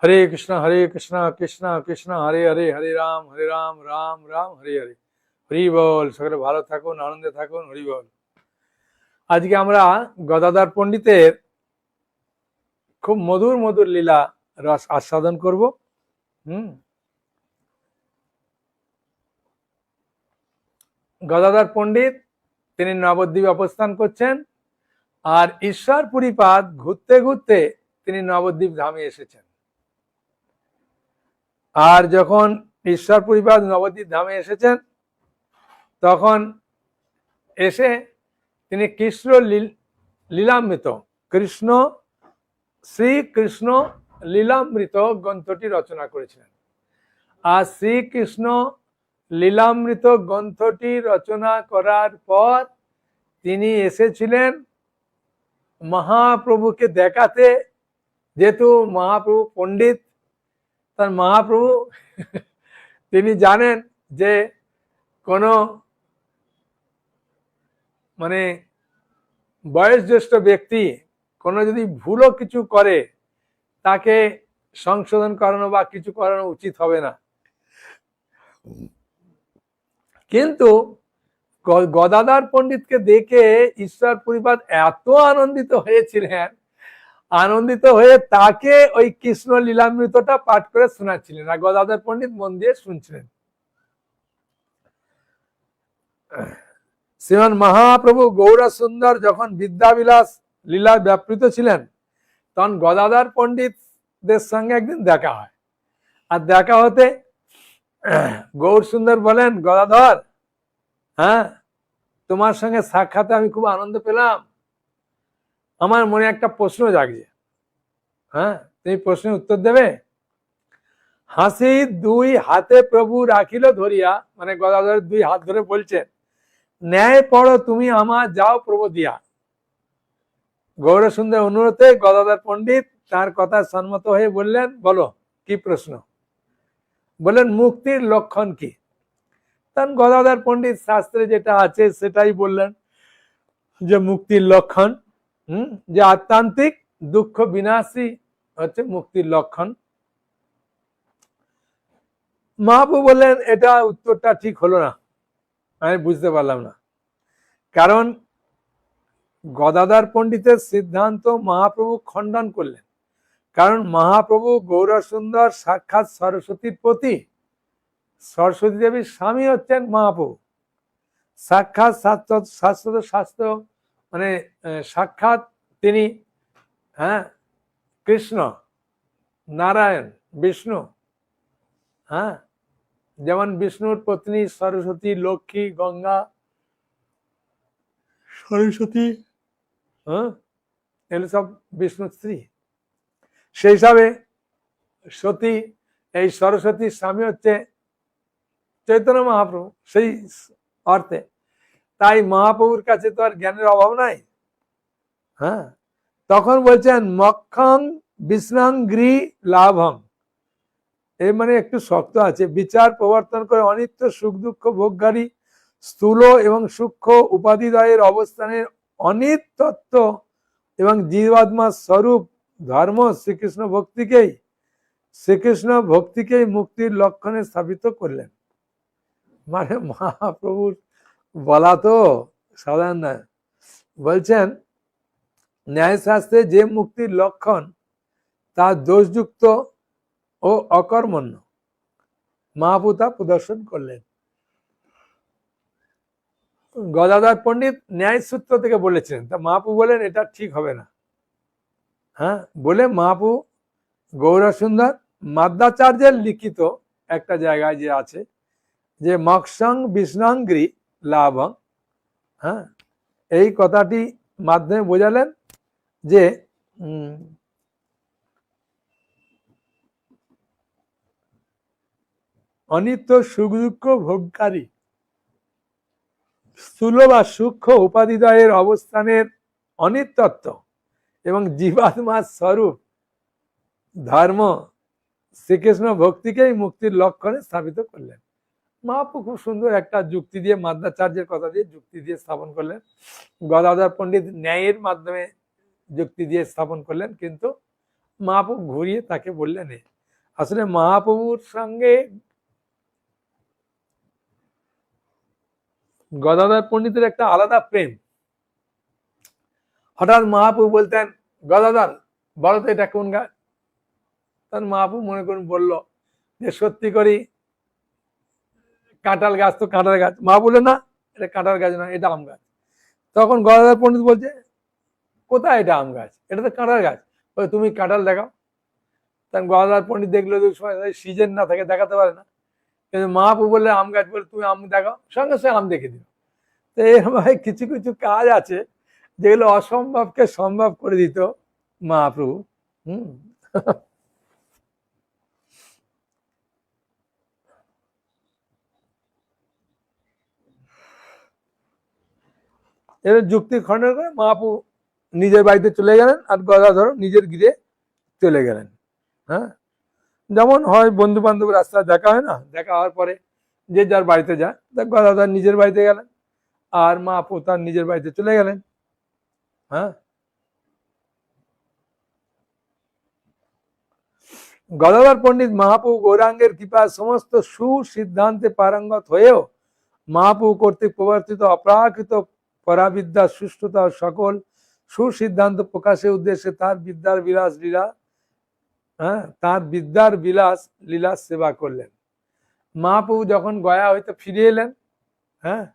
हरे कृष्णा कृष्णा कृष्णा हरे हरे, हरे राम राम राम हरे हरे। হরি বল। সকলে ভালো থাকুন, আনন্দে থাকুন। হরি বল। আজকে আমরা গদাধর পণ্ডিতের খুব মধুর মধুর লীলা রস আস্বাদন করব। গদাধর পণ্ডিত তিনি নবদ্বীপে অবস্থান করছেন, আর ঈশ্বর পুরীপাদ ঘুরতে ঘুরতে তিনি নবদ্বীপ ধামে এসেছেন। আর যখন ঈশ্বর পুরীপাদ নবদ্বীপ ধামে এসেছেন, তখন এসে তিনি কৃষ্ণ লীলামৃত শ্রীকৃষ্ণ লীলামৃত গ্রন্থটি রচনা করেছিলেন। আর শ্রীকৃষ্ণ লীলামৃত গ্রন্থটি রচনা করার পর তিনি এসেছিলেন মহাপ্রভুকে দেখাতে। যেহেতু মহাপ্রভু পণ্ডিত, তার মহাপ্রভু তিনি জানেন যে কোনো মানে বয়োজ্যেষ্ঠ ব্যক্তি কোনো যদি ভুলও কিছু করে, তাকে সংশোধন করানো বা কিছু করানো উচিত হবে না। কিন্তু গদাধর পণ্ডিতকে দেখে ঈশ্বর পুরীপাদ এত আনন্দিত হয়েছিলেন, আনন্দিত হয়ে তাকে ওই কৃষ্ণ লীলামৃতটা পাঠ করে শোনাচ্ছিলেন, আর গদাধর পণ্ডিত মন দিয়ে শুনছিলেন। শ্রীমান মহাপ্রভু গৌরা সুন্দর যখন বিদ্যাবিলাস লীলায় ব্যাপৃত ছিলেন, তখন গদাধর পণ্ডিতদের সঙ্গে একদিন দেখা হয়। আর দেখা হতে গৌর সুন্দর বলেন, গদাধর, হ্যাঁ, তোমার সঙ্গে সাক্ষাতে আমি খুব আনন্দ পেলাম। আমার মনে একটা প্রশ্ন জাগছে, হ্যাঁ, তুমি প্রশ্নের উত্তর দেবে। হাসি দুই হাতে প্রভু রাখিল ধরিয়া, মানে গদাধর দুই হাত ধরে বলছেন, ন্যায় পড়ো তুমি আমার যাও প্রভু দিয়া। গৌরসুন্দর অনুরোধে গদাধর পণ্ডিত তার কথা সম্মত হয়ে বললেন, বলো কি প্রশ্ন। বললেন, মুক্তির লক্ষণ কি। তখন গদাধর পণ্ডিত শাস্ত্রে যেটা আছে সেটাই বললেন, যে মুক্তির লক্ষণ যে আত্মান্তিক দুঃখ বিনাশী হচ্ছে মুক্তির লক্ষণ। মহাপ্রভু বললেন, এটা উত্তরটা ঠিক হলো না, আমি বুঝতে পারলাম না। কারণ গদাধর পণ্ডিতের সিদ্ধান্ত মহাপ্রভু খণ্ডন করলেন। কারণ মহাপ্রভু গৌরসুন্দর সাক্ষাৎ সরস্বতীর প্রতি, সরস্বতী দেবীর স্বামী হচ্ছেন মহাপ্রভু। সাক্ষাৎ শাস্ত্র মানে সাক্ষাৎ তিনি, হ্যাঁ, কৃষ্ণ, নারায়ণ, বিষ্ণু। হ্যাঁ, যেমন বিষ্ণুর পত্নী সরস্বতী, লক্ষ্মী, গঙ্গা, সরস্বতী, হ্যাঁ, এগুলো সব বিষ্ণুর স্ত্রী। সেই হিসাবে সতী, এই সরস্বতীর স্বামী হচ্ছে চৈতন্য মহাপ্রভু, সেই অর্থে। তাই মহাপ্রভুর কাছে তো আর জ্ঞানের অভাব নাই। হ্যাঁ, তখন বলছেন মক্ষং বিষ্ণাং গৃহ লাভং, এই মানে একটু শক্ত আছে। বিচার প্রবর্তন করে অনিত্য সুখ দুঃখ ভোগকারী স্থূল এবং সূক্ষ্ম উপাধিদ্বয়ের অবস্থানের অনিত্যত্ব এবং জীবাত্মার স্বরূপ ধর্ম শ্রীকৃষ্ণ ভক্তিকেই মুক্তির লক্ষণে স্থাপিত করলেন। মানে মহাপ্রভুর বলা তো সাধারণ নয়। বলছেন, ন্যায়শাস্ত্রে যে মুক্তির লক্ষণ তা দোষযুক্ত ও অকর্মণ্য, মহাপ্রভু তা প্রদর্শন করলেন। গদাধর পণ্ডিত ন্যায় সূত্র থেকে বলেছিলেন, তা মহাপ্রভু বলেন এটা ঠিক হবে না। হ্যাঁ, বলে মহাপ্রভু গৌরসুন্দর মাধ্যাচার্যের লিখিত একটা জায়গায় যে আছে, যে মক্ষং বিষ্ণাঙ্গি লাভং, হ্যাঁ, এই কথাটি মাধ্যমে বোঝালেন যে অনিত্য সুখ দুঃখ ভোগকারী স্থূল বা সূক্ষ্ম উপাধিদ্বয়ের অবস্থানের অনিত্যত্ব এবং জীবাত্মার স্বরূপ ধর্ম শ্রীকৃষ্ণ ভক্তিকেই মুক্তির লক্ষণে স্থাপিত করলেন। মহাপ্রভু খুব সুন্দর একটা যুক্তি দিয়ে, মাধ্যাচার্যের কথা দিয়ে যুক্তি দিয়ে স্থাপন করলেন। গদাধর পণ্ডিত ন্যায়ের মাধ্যমে যুক্তি দিয়ে স্থাপন করলেন, কিন্তু মহাপ্রভু ঘুরিয়ে তাকে বললেন আসলে মহাপ্রভুর সঙ্গে গদাধর পণ্ডিতের একটা আলাদা প্রেম। হঠাৎ মহাপ্রভু বলতেন, গদাধর বলো তো এটা কোন গাছ? তখন মহাপ্রভু মনে করুন বলল যে সত্যি করি কাঁঠাল গাছ, তো কাঁঠাল গাছ। মা বলে না, এটা কাঁঠাল গাছ না, এটা আম গাছ। তখন গদাধর পণ্ডিত বলছে, কোথায় এটা আম গাছ? এটা তো কাঁঠাল গাছ। তুমি কাঁঠাল দেখাও। তখন গদাধর পণ্ডিত দেখলো যে সিজন না থাকে, দেখাতে পারে না। কিন্তু মহাপ্রভু বললে আম গাছ, বলে তুমি আম দেখাও, সঙ্গে সঙ্গে আম দেখে দিল। তো এরকম কিছু কিছু কাজ আছে যেগুলো অসম্ভবকে সম্ভব করে দিত মহাপ্রভু। এবার যুক্তি খণ্ডন করে মহাপ্রভু নিজের বাড়িতে চলে গেলেন, আর গদাধর নিজের গৃহে চলে গেলেন। হ্যাঁ, যেমন হয় বন্ধু বান্ধব রাস্তায় দেখা হয় না, দেখা হওয়ার পরে যে যার বাড়িতে যায়, গদাধর নিজের বাড়িতে গেলেন, আর মহাপ্রভু তার নিজের বাড়িতে চলে গেলেন। হ্যাঁ, গদাধর পণ্ডিত মহাপ্রভু গৌরাঙ্গের কৃপায় সমস্ত সুসিদ্ধান্তে পারঙ্গত হয়েও মহাপ্রভু কর্তৃক প্রবর্তিত অপ্রাকৃত পরাবিদ্যা সুষ্ঠুতা সকল সুসিদ্ধান্ত প্রকাশের উদ্দেশ্যে তার বিদ্যার বিলাস লীলা তার বিদ্যার বিলাস লীলা সেবা করলেন। মহাপ্রভু যখন গয়া হইতে ফিরে এলেন, হ্যাঁ,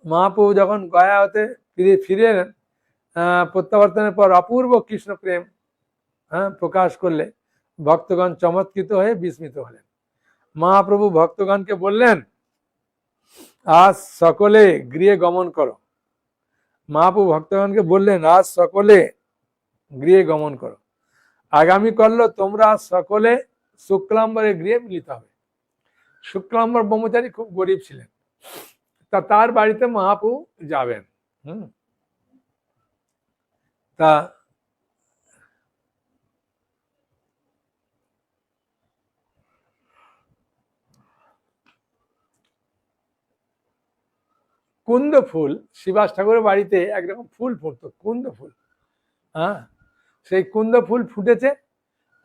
মহাপ্রভু যখন গয়া হতে ফিরে এলেন, প্রত্যাবর্তনের পর অপূর্ব কৃষ্ণ প্রেম প্রকাশ করলে ভক্তগণ চমৎকৃত হয়ে বিস্মিত হলেন। মহাপ্রভু ভক্তগণকে বললেন, আজ সকলে গৃহে গমন করো। মহাপ্রভু ভক্তগণকে বললেন, আজ সকলে গৃহে গমন করো। আগামী কাল তোমরা সকলে শুক্লাম্বরের গৃহে মিলিত হবে। শুক্লাম্বর ব্রহ্মচারী খুব গরিব ছিলেন, তা তার বাড়িতে মহাপ্রভু যাবেন। তা কুন্দ ফুল, শিবাস ঠাকুরের বাড়িতে একরকম ফুল ফুটতো, কুন্দ ফুল। হ্যাঁ, সেই কুন্দ ফুল ফুটেছে,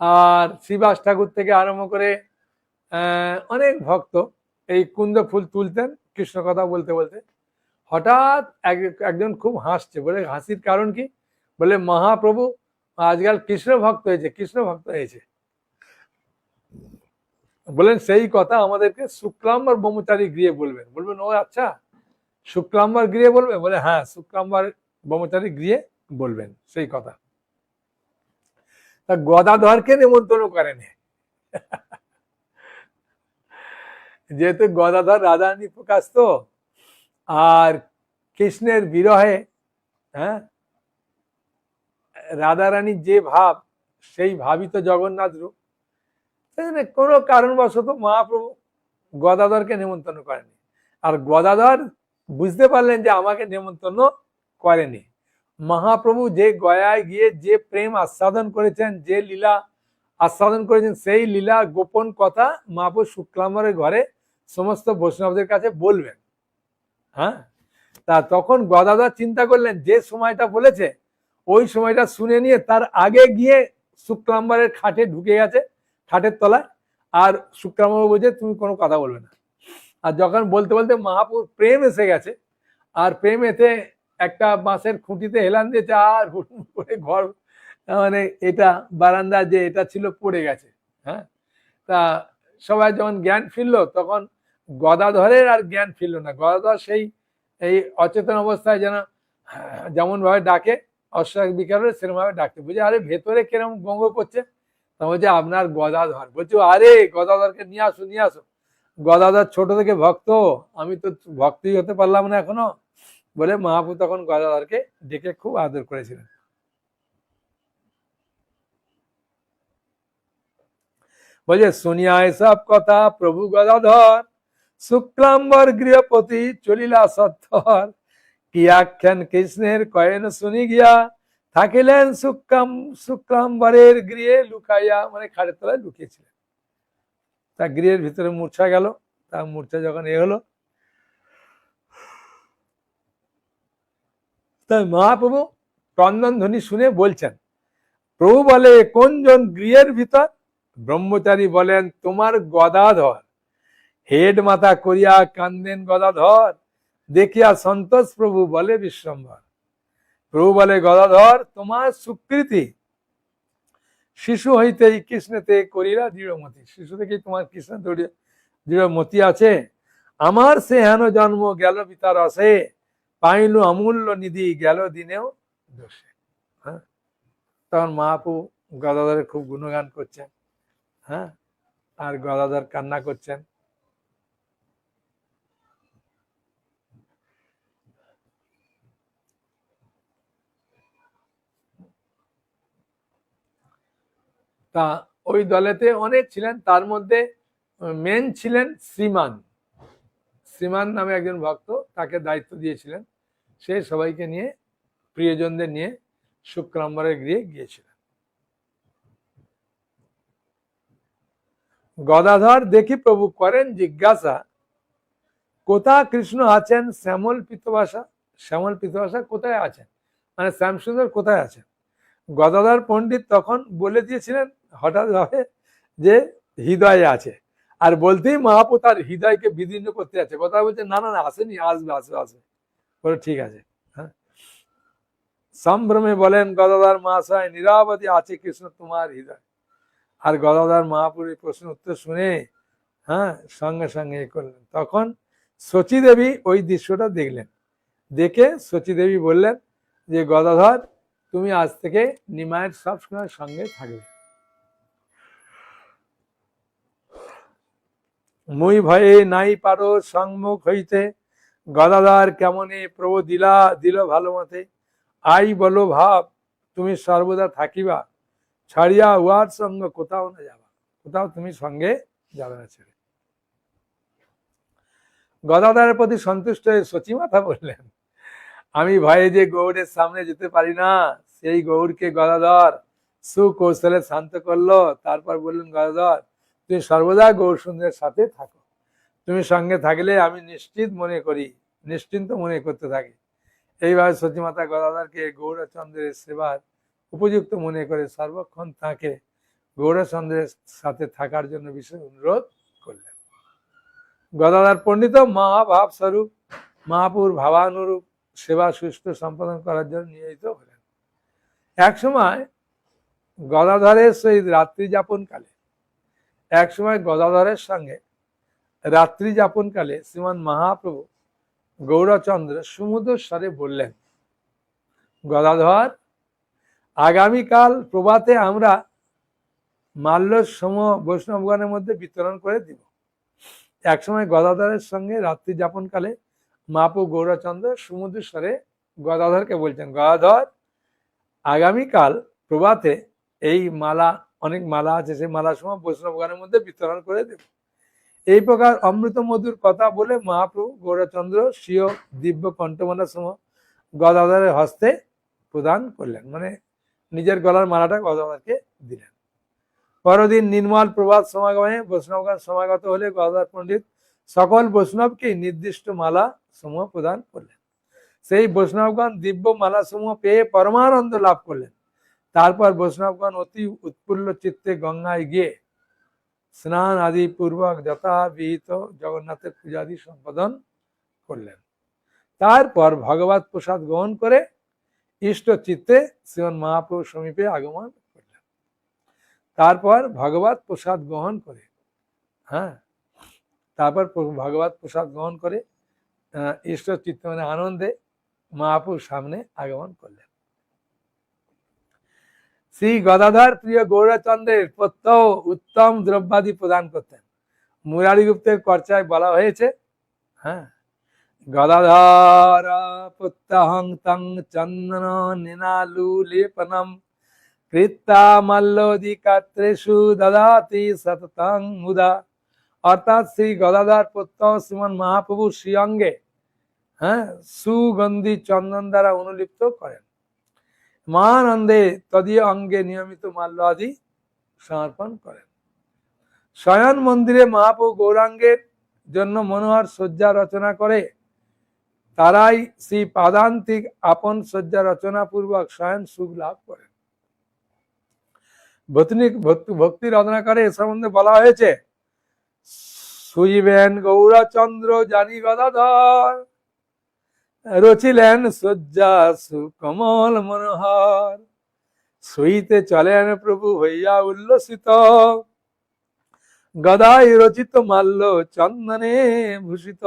আর শিবাস ঠাকুর থেকে আরম্ভ করে অনেক ভক্ত এই কুন্দ ফুল তুলতেন কৃষ্ণ কথা বলতে বলতে। হঠাৎ একজন খুব হাসছে, বলে হাসির কারণ কি? বলে মহাপ্রভু আজকাল কৃষ্ণ ভক্ত হয়েছে, কৃষ্ণ ভক্ত হয়েছে। বলেন সেই কথা আমাদেরকে শুক্লাম্বর ব্রহ্মচারী গৃহে বলবেন। বলবেন, ও আচ্ছা, শুক্লাম্বর গৃহে বলবেন? বলে হ্যাঁ, শুক্লাম্বর ব্রহ্মচারী গৃহে বলবেন সেই কথা। তা গদাধরকে নিমন্ত্রণ করেনি, যেহেতু গদাধর রাধারানী প্রকাশ তো, আর কৃষ্ণের বিরহে হ্যাঁ রাধারানীর যে ভাব, সেই ভাবই তো জগন্নাথ রূপ। কোনো কারণবশত মহাপ্রভু গদাধরকে নিমন্ত্রণ করেনি। আর গদাধর বুঝতে পারলেন যে আমাকে নিমন্ত্রণ করেনি। মহাপ্রভু যে গয়ায় গিয়ে যে প্রেম আস্বাদন করেছেন, যে লীলা আস্বাদন করেছেন, সেই লীলা গোপন কথা মহাপ্রভু শুক্লাম্বরের ঘরে সমস্ত বৈষ্ণবদের কাছে বলবেন। হ্যাঁ, তা তখন গদাধর চিন্তা করলেন যে সময়টা বলেছে ওই সময়টা শুনে নিয়ে তার আগে গিয়ে শুক্লাম্বরের খাটে ঢুকে গেছে, খাটের তলায়। আর শুক্লাম্বর বলছে তুমি কোনো কথা বলবে না। আর যখন বলতে বলতে মহাপ্রভুর প্রেম এসে গেছে, আর প্রেম এতে একটা বাঁশের খুঁটিতে হেলান দিয়েছে, আর ঘর মানে এটা বারান্দা যে এটা ছিল পড়ে গেছে। হ্যাঁ, তা সবাই যখন জ্ঞান ফিরলো, তখন গদাধরের আর জ্ঞান ফিরলো না। গদাধর সেই এই অচেতন অবস্থায় যেমন ভাবে ডাকে অশ্বরাগ বিকারে, সেরকম ভাবে ডাকতে বুঝে, আরে ভেতরে কিরম গঙ্গ করছে। তা বলছে আপনার গদাধর। বলছে আরে গদাধরকে নিয়ে আসো, নিয়ে আসো। গদাধর ছোট থেকে ভক্ত, আমি তো ভক্তই হতে পারলাম না এখনো। বলে মহাপ্রভু তখন গদাধরকে ডেকে খুব আদর করেছিলেন। বলছে শুনিয়া এসব কথা প্রভু গদাধর শুক্লাম্বর গৃহপতি চলিলা সত্তর, কি আখ্যান কৃষ্ণের কয়েন শুনি গিয়া থাকিলেন শুক্লাম্বরের গৃহে লুকাইয়া, মানে খাটের তলায় লুকিয়েছিলেন। তা গৃহের ভিতরে মূর্ছা গেল। তা মূর্ছা যখন হলো, তাই মহাপ্রভু ক্রন্দন ধ্বনি শুনে বলছেন, প্রভু বলে কোনজন গৃহের ভিতর? ব্রহ্মচারী বলেন তোমার গদাধর। হেড মাথা করিয়া কান্দেন গদাধর, দেখিয়া সন্তোষ প্রভু বলে বিশ্বম্ভর। প্রভু বলে গদাধর তোমার সুকৃতি, শিশু হইতেই কৃষ্ণেতে করিলা দৃঢ়মতি। শিশু থেকেই তোমার কৃষ্ণ দৃঢ়মতি আছে। আমার সে হেন জন্ম গেল পিতার রসে, পাইলু অমূল্য নিধি গেল দিনেও দোষে। হ্যাঁ, তখন মহাপু গদাধরের খুব গুণগান করছেন। হ্যাঁ, আর গদাধর কান্না করছেন। তা ওই দলেতে অনেক ছিলেন, তার মধ্যে মেন ছিলেন শ্রীমান। শ্রীমান নামে একজন ভক্ত, তাকে দায়িত্ব দিয়েছিলেন। সে সবাইকে নিয়ে, প্রিয়জনদের নিয়ে শুক্রাম্বরের গৃহে গিয়েছিলেন। গদাধর দেখি প্রভু করেন জিজ্ঞাসা, কোথা কৃষ্ণ আছেন শ্যামল পিতবাসা? শ্যামল পিতবাসা কোথায় আছেন, মানে শ্যামসুন্দর কোথায় আছেন? গদাধর পণ্ডিত তখন বলে দিয়েছিলেন হঠাৎ ভাবে যে হৃদয়ে আছে, আর বলতেই মহাপু তার হৃদয়কে বিদীর্ণ করতে যাচ্ছে। কথা বলছে না না না, আসেনি, আসবে আসবে আসবে। বলে ঠিক আছে। হ্যাঁ, সম্ভ্রমে বলেন গদাধর মহাশয়, নিরাবধি আছে কৃষ্ণ তোমার হৃদয়। আর গদাধর মহাপুর এই প্রশ্ন উত্তর শুনে হ্যাঁ সঙ্গে সঙ্গে এ করলেন। তখন শচী দেবী ওই দৃশ্যটা দেখলেন। দেখে শচী দেবী বললেন যে গদাধর তুমি আজ থেকে নিমায়ের সবসময় সঙ্গে থাকবে। মুই ভয়ে নাই পারো সম্মুখ হইতে, গদাধর কেমনে প্রভু দিল ভালো মতে। আই বলো ভাব তুমি সর্বদা থাকিবা, ছাড়িয়া উহার সঙ্গ কোথাও না যাবা। কোথাও তুমি সঙ্গে যাবে না ছেড়ে। গদাধরের প্রতি সন্তুষ্ট হয়ে শচীমাতা বললেন, আমি ভয়ে যে গৌড়ের সামনে যেতে পারি না, সেই গৌড়কে গদাধর সুকৌশলে শান্ত করলো। তারপর বললেন গদাধর তুমি সর্বদা গৌর সুন্দরের সাথে থাকো, তুমি সঙ্গে থাকলে আমি নিশ্চিন্ত মনে করতে থাকি। এইভাবে সতীমাতা গদাধরকে গৌরচন্দ্রের সেবার উপযুক্ত মনে করে সর্বক্ষণ তাকে গৌরচন্দ্রের সাথে থাকার জন্য বিশেষ অনুরোধ করলেন। গদাধর পণ্ডিত মহাভাব স্বরূপ মহাপুর ভাবানুরূপ সেবা সুষ্ঠু সম্পাদন করার জন্য নিয়োজিত হলেন। এক সময় গদাধরের সহিত রাত্রি যাপন কালে শ্রীমান মহাপ্রভু গৌরচন্দ্র সমুদ্র স্বরে বললেন, গদাধর আগামীকাল প্রভাতে আমরা মাল্য সম বৈষ্ণবগণের মধ্যে বিতরণ করে দিব। একসময় গদাধরের সঙ্গে রাত্রি যাপন কালে মহাপ্রভু গৌরচন্দ্র সমুদ্র স্বরে গদাধরকে বলছেন, গদাধর আগামীকাল প্রভাতে এই মালা, অনেক মালা আছে, সেই মালা সময় বৈষ্ণবগণের মধ্যে বিতরণ করে দেব। এই প্রকার অমৃত মধুর কথা বলে মহাপ্রভু গৌরচন্দ্র স্বীয় দিব্য কণ্ঠমালা সময় গদাধরের হস্তে প্রদান করলেন, মানে নিজের গলার মালাটা গদাধরকে দিলেন। পরদিন নির্মল প্রভাত সমাগমে বৈষ্ণবগণ সমাগত হলে গদাধর পণ্ডিত সকল বৈষ্ণবকে নির্দিষ্ট মালা সমূহ প্রদান করলেন। সেই বৈষ্ণবগণ দিব্য মালা সমূহ পেয়ে পরমানন্দ লাভ করলেন। তারপর বৈষ্ণবগণ অতি উৎফুল্ল চিত্তে গঙ্গায় গিয়ে স্নান আদি পূর্বক যথাবিহিত জগন্নাথের পূজাদি সম্পাদন করলেন। তারপর ভগবত প্রসাদ গ্রহণ করে ইষ্ট চিত্তে শ্রীমন মহাপ্রভুর সমীপে আগমন করলেন। তারপর ভগবত প্রসাদ গ্রহণ করে ইষ্ট চিত্তে মানে আনন্দে মহাপ্রভুর সামনে আগমন করলেন। শ্রী গদাধর প্রিয় গৌরচন্দ্রের প্রত্যহ উত্তম দ্রব্যাদি প্রদান করতেন। মুরারিগুপ্তের কর্চায় বলা হয়েছে, গদাধর প্রত্যহং তং চন্দন নিনালু লেপনম কৃত্তা মল্লোদিকাত্রেষু দদাতি সততং মুদা। অর্থাৎ শ্রী গদাধর প্রত্যহ শ্রীমন মহাপ্রভু শ্রী অঙ্গে সুগন্ধি চন্দন দ্বারা অনুলিপ্ত করেন। মহানন্দে তদীয় অঙ্গে নিয়মিত মাল্য আদি সমর্পণ করেন। শয়ন মন্দিরে মহাপ্রভু গৌরাঙ্গের জন্য মনোহর শয্যা রচনা করে তারাই শ্রী পাদান্তিক আপন শয্যা রচনা পূর্বক শয়ন সুখ লাভ করেন। ভক্তি রত্নাকরে এ সম্বন্ধে বলা হয়েছে, শুইবেন গৌরচন্দ্র জানি গদাধর, রচিলেন শয্যা সুকমল মনোহর, শুইতে চলেন প্রভু হইয়া উল্লসিত, গদাই রচিত মাল্য চন্দনে ভূষিত।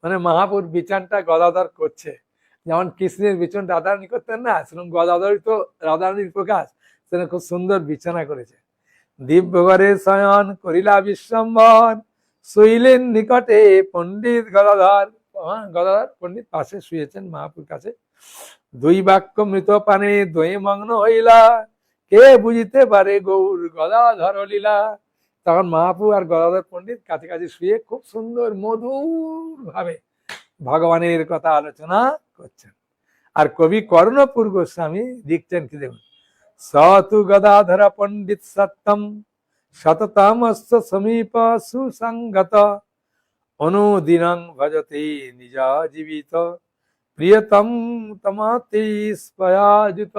মানে মহাপুর বিচানটা গদাধর করছে, যেমন কৃষ্ণের বিচন রাধারানী করতেন না, সেরকম গদাধরই তো রাধারানীর প্রকাশ, সেরকম খুব সুন্দর বিছানা করেছে। দিব্যঘরে শয়ন করিলা বিশ্বম্বর, শুইলেন নিকটে পণ্ডিত গদাধর। গদাধর পণ্ডিত পাশে শুয়েছেন মহাপুর কাছে। দুই বাক্য মৃত পানে দয়ে মগ্ন হইলা, কে বুঝিতে পারে গৌর গদাধর লীলা। তখন মহাপু আর গদাধর পণ্ডিত কাছাকাছি শুয়ে খুব সুন্দর মধুর ভাবে ভগবানের কথা আলোচনা করছেন। আর কবি কর্ণপুর গোস্বামী লিখছেন কি দেখুন, সতু গদাধর পণ্ডিত সত্যম শততমস্ত সমীপ সুসংগত, অনুদিনং ভজতে নিজা জীবিত, প্রিয়তম তমাতি স্পয়াযুত।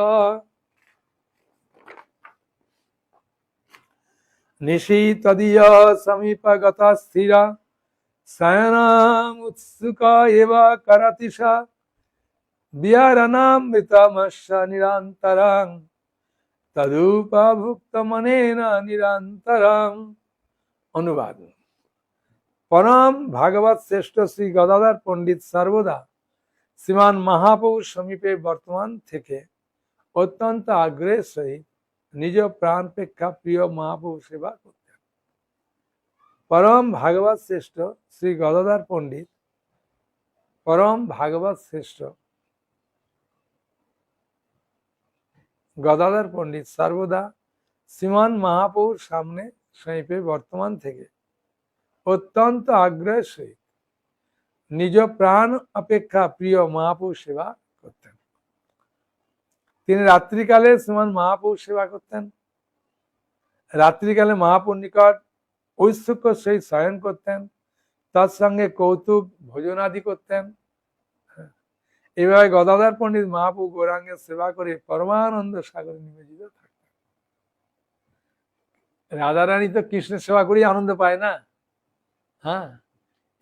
নিশি তদীয় সমীপগত স্থির, শয়নাম উৎসুকা এব করতিশা, বিহারণামৃতমস্য নিরন্তরং, তদুপভুক্ত মনেন নিরন্তরং। অনুবাদ: পরম ভাগবত শ্রেষ্ঠ শ্রী গদাধর পণ্ডিত সর্বদা শ্রীমান মহাপ্রভুর সমীপে বর্তমান থেকে অত্যন্ত আগ্রহের সহিত নিজ প্রাণপেক্ষা প্রিয় মহাপ্রভু সেবা করতেন। পরম ভাগবত শ্রেষ্ঠ শ্রী গদাধর পণ্ডিত, পরম ভাগবত শ্রেষ্ঠ গদাধর পণ্ডিত সর্বদা শ্রীমান মহাপ্রভুর সামনে সমীপে বর্তমান থেকে অত্যন্ত আগ্রহের সহিত নিজ প্রাণ অপেক্ষা প্রিয় মহাপ্রভু সেবা করতেন। তিনি রাত্রিকালে শ্রীমান মহাপ্রভু সেবা করতেন। রাত্রিকালে মহাপ্রভুর নিকট ঐশ্বর্য সহিত শয়ন করতেন, তার সঙ্গে কৌতুক ভোজনাদি করতেন। এভাবে গদাধর পণ্ডিত মহাপ্রভু গৌরাঙ্গের সেবা করে পরমানন্দ সাগরে নিমজ্জিত থাকতেন। রাধারানী তো কৃষ্ণের সেবা করেই আনন্দ পায় না। হ্যাঁ,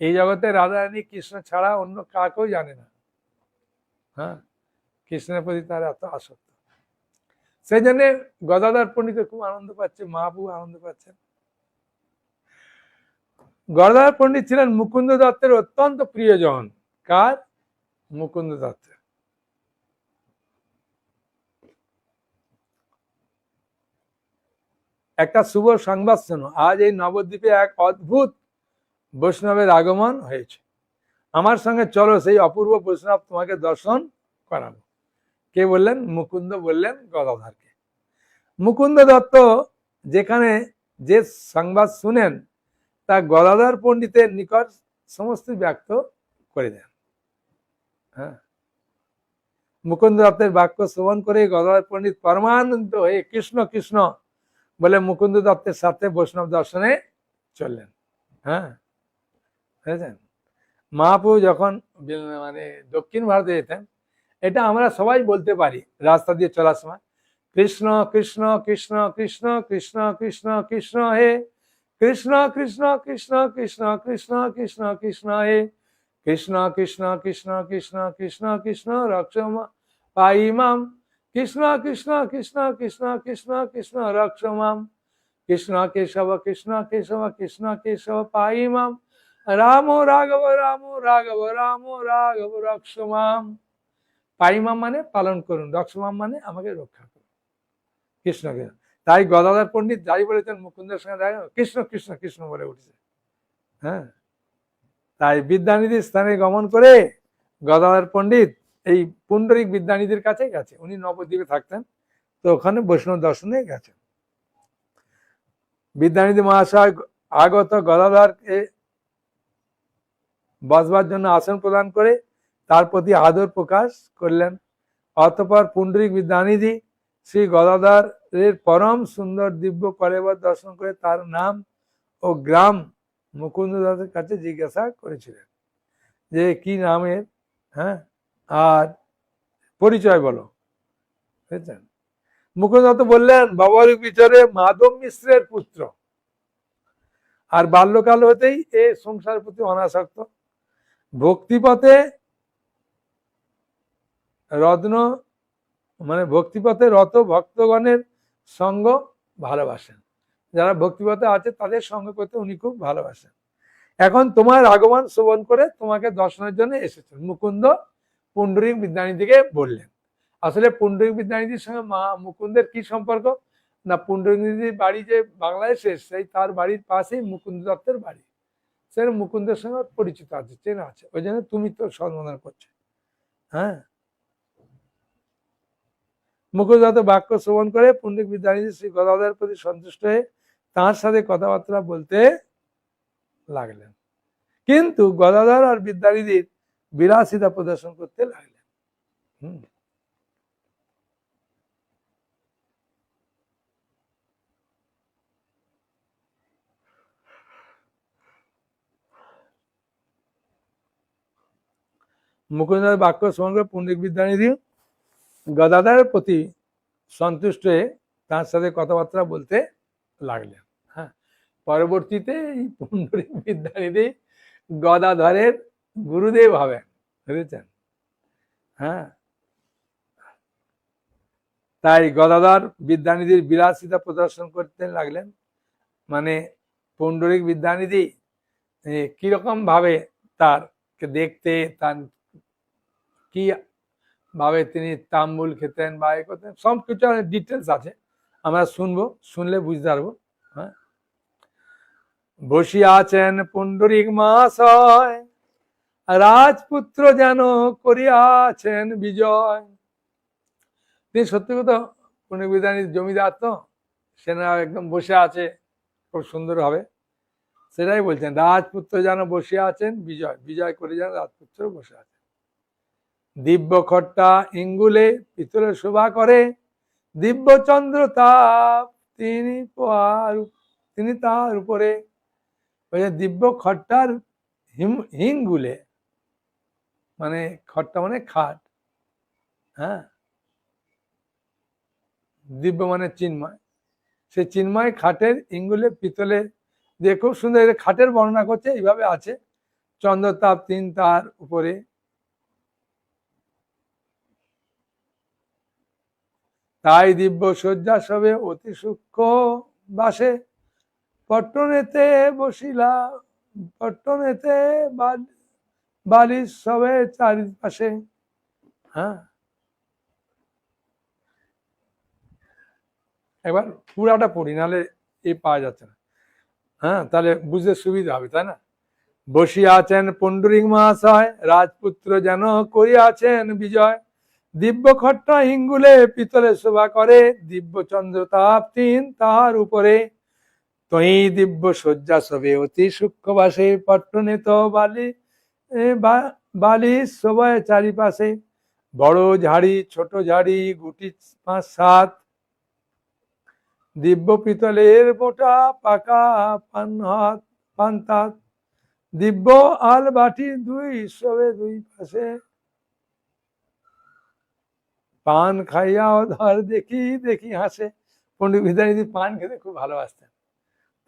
এই জগতে রাধারানী কৃষ্ণ ছাড়া অন্য কাকেও জানে না। হ্যাঁ, কৃষ্ণের প্রতি তার এত আসক্ত। সেই জন্য গদাধর পণ্ডিত খুব আনন্দ পাচ্ছে, মহাপ্রভু আনন্দ পাচ্ছেন। গদাধর পণ্ডিত ছিলেন মুকুন্দ দত্তের অত্যন্ত প্রিয়জন। কার? মুকুন্দ দত্তের। একটা শুভ সংবাদ শোনো, আজ এই নবদ্বীপে এক অদ্ভুত বৈষ্ণবের আগমন হয়েছে। আমার সঙ্গে চলো, সেই অপূর্ব বৈষ্ণব তোমাকে দর্শন করাবো। কে বললেন? মুকুন্দ বললেন গদাধরকে। মুকুন্দ দত্ত যেখানে যে সংবাদ শুনেন তা গদাধর পণ্ডিতের নিকট সমস্ত ব্যক্ত করে দেন। হ্যাঁ, মুকুন্দ দত্তের বাক্য শ্রবণ করে গদাধর পণ্ডিত পরমানন্দ হয়ে কৃষ্ণ কৃষ্ণ বলে মুকুন্দ দত্তের সাথে বৈষ্ণব দর্শনে চললেন। হ্যাঁ, বুঝেছেন? মহাপ্রভু যখন মানে দক্ষিণ ভারতে যেতেন, এটা আমরা সবাই বলতে পারি রাস্তা দিয়ে চলার সময়, কৃষ্ণ কৃষ্ণ কৃষ্ণ কৃষ্ণ কৃষ্ণ কৃষ্ণ কৃষ্ণ হে কৃষ্ণ কৃষ্ণ কৃষ্ণ কৃষ্ণ কৃষ্ণ কৃষ্ণ কৃষ্ণ হে কৃষ্ণ কৃষ্ণ কৃষ্ণ কৃষ্ণ কৃষ্ণ কৃষ্ণ রক্ষম পাইমাম কৃষ্ণ কৃষ্ণ কৃষ্ণ কৃষ্ণ কৃষ্ণ কৃষ্ণ রক্ষমাম কৃষ্ণ কেশব কৃষ্ণ কেশব কৃষ্ণ কেশব পাইমাম রাম রাঘব রাম রাঘব রাম রাঘব রক্ষমাম। পাইমাম মানে পালন করুন, রক্ষমাম মানে আমাকে রক্ষা করুন। কৃষ্ণ কৃষ্ণ। তাই গদাধর পণ্ডিত যাই বলেছেন মুকুন্দের সঙ্গে দেখা কৃষ্ণ কৃষ্ণ কৃষ্ণ বলে উঠেছে। হ্যাঁ, তাই বিদ্যানিধির স্থানে গমন করে গদাধর পণ্ডিত এই পুণ্ডরিক বিদ্যানিধির কাছে গেছে। উনি নবদ্বীপে থাকতেন, তো ওখানে বৈষ্ণব দর্শনে গেছেন। বিদ্যানিধি মহাশয় আগত গদাধরকে বসবার জন্য আসন প্রদান করে তার প্রতি আদর প্রকাশ করলেন। অতঃপর পুণ্ডরিক বিদ্যানিধি শ্রী গদাধরের পরম সুন্দর দিব্য কলেবর দর্শন করে তার নাম ও গ্রাম মুকুন্দ দাসের কাছে জিজ্ঞাসা করেছিলেন যে কি নামের, হ্যাঁ, আর পরিচয় বলো। বুঝছেন? মুকুন্দদত্ত বললেন ব্যবহারিক বিচারে মাধব মিশ্রের পুত্র, আর বাল্যকাল হতেই এ সংসারের প্রতি অনাসক্ত। ভক্তিপথে ভক্তিপথে রত ভক্তগণের সঙ্গ ভালোবাসেন। যারা ভক্তিপথে আছে তাদের সঙ্গ করতে উনি খুব ভালোবাসেন। এখন তোমার আগমন শ্রবণ করে তোমাকে দর্শনের জন্য এসেছেন। মুকুন্দ পুণ্ডরীক বিদ্যানিধিকে বললেন। আসলে পুণ্ডরীক বিদ্যানিধির সঙ্গে মা মুকুন্দের কি সম্পর্ক না, পুণ্ডরীক বাড়ি যে বাংলাদেশে, সেই তার বাড়ির পাশেই মুকুন্দ দত্তের বাড়ি। সে মুকুন্দের সঙ্গে পরিচিত আছে, চেনা আছে, ওই জন্য তুমি তো সম্বোধন করছো। হ্যাঁ, মুকুন্দ দত্ত বাক্য শ্রবণ করে পুণ্ডরীক বিদ্যানিধি শ্রী গদাধরের প্রতি সন্তুষ্ট হয়ে তাঁর সাথে কথাবার্তা বলতে লাগলেন, কিন্তু গদাধর আর বিদ্যানিধির বিলাসিতা প্রদর্শন করতে লাগলেন। মুকুন্দের বাক্য শ্রবণ করে পুণ্ডরিক বিদ্যানিধি গদাধরের প্রতি সন্তুষ্ট হয়ে তার সাথে কথাবার্তা বলতে লাগলেন। হ্যাঁ, পরবর্তীতে এই পুণ্ডরিক বিদ্যানিধি গদাধরের গুরুদেব হবেন, বুঝেছেন? হ্যাঁ, তাই গদাধর বিদ্যানিধির বিলাসিতা প্রদর্শন করতে লাগলেন। মানে পুণ্ডরিক বিদ্যানিধি কিরকম ভাবে তারকে দেখতে, তার কি ভাবে তিনি তাম্বুল খেতেন বা এ করতেন, সব কিছু ডিটেলস আছে, আমরা শুনবো, শুনলে বুঝতে পারবো। হ্যাঁ, বসিয়া আছেন পুণ্ডরিক মহাশয়, রাজপুত্র যেন করিয়াছেন বিজয়। তিনি সত্যি কথা পুণ্ডরিক বিদ্যানিধি জমিদার, তো সেনা একদম বসে আছে খুব সুন্দর হবে, সেটাই বলছেন। রাজপুত্র যেন বসিয়া আছেন বিজয়, বিজয় করে যেন রাজপুত্র বসে আছেন। দিব্য খট্টা ইঙ্গুলে পিতলের শোভা করে, দিব্য চন্দ্র তাপ তিনি তার উপরে। দিব্য খট্টার হিঙ্গুলে, মানে খট্টা মানে খাট, হ্যাঁ, দিব্য মানে চিন্ময়, সে চিন্ময় খাটের ইঙ্গুলে পিতলে দিয়ে খুব সুন্দর খাটের বর্ণনা করছে, এইভাবে আছে। চন্দ্রতাপ তিন তার উপরে, তাই দিব্য শয্যা সবে অতি সূক্ষ্ম বাসে, পট্টনেতে বসিলা পট্টনেতে বালিশ সবে চারিপাশে। হ্যাঁ, একবার পুরাটা পড়ি, নাহলে এই পাওয়া যাচ্ছে না। হ্যাঁ, তাহলে বুঝতে সুবিধা হবে, তাই না? বসিয়া আছেন পুণ্ডরিক মহাশয়, রাজপুত্র যেন করিয়াছেন বিজয়। দিব্য খট্টা হিঙ্গুলে পিতলে শোভা করে, দিব্য চন্দ্র তাপ তিন তাহার উপরে। তৈ দিব্য শয্যা সবে অতি সূক্ষ্ম বাসে, পট্টনেত বালিশ শোভায় চারিপাশে। বড় ঝাড়ি ছোট ঝাড়ি গুটি 5-7, দিব্য পিতলের মোটা পাকা পান্তাত। দিব্য আল বাটি দুই সবে দুই পাশে, পান খাইয়া ধর দেখি দেখি হাসে। পণ্ডিত বিদ্যানিধি পান খেতে খুব ভালোবাসতেন,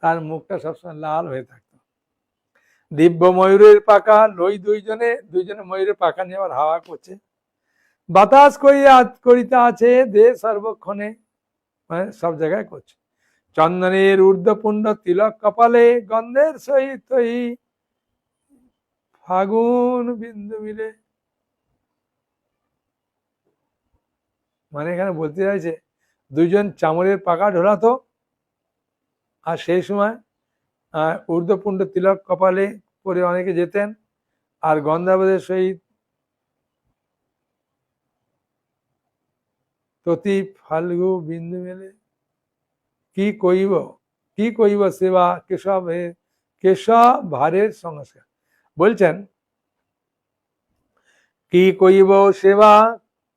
তার মুখটা সবসময় লাল হয়ে থাকতো। দিব্য ময়ূরের পাকা লই, দুইজনে ময়ূরের পাকা নিয়ে আবার হাওয়া করছে। বাতাস করিতে আছে দে সর্বক্ষণে, মানে সব জায়গায় করছে। চন্দনের ঊর্ধ্বপুণ্ড তিলক কপালে, গন্ধের সহিত ফাগুন বিন্দু মিলে। মানে এখানে বলতে চাইছে দুইজন চামড়ের পাকা ঢোলাতো, আর সেই সময় ঊর্ধ্বপুণ্ড তিলক কপালে পরে অনেকে যেতেন, আর গন্ধাবাদের সহিত ততি ফাল্গু বিন্দু মেলে। কি কইব সেবা কেশব ভারের সংস্কার। বলছেন কি কইব সেবা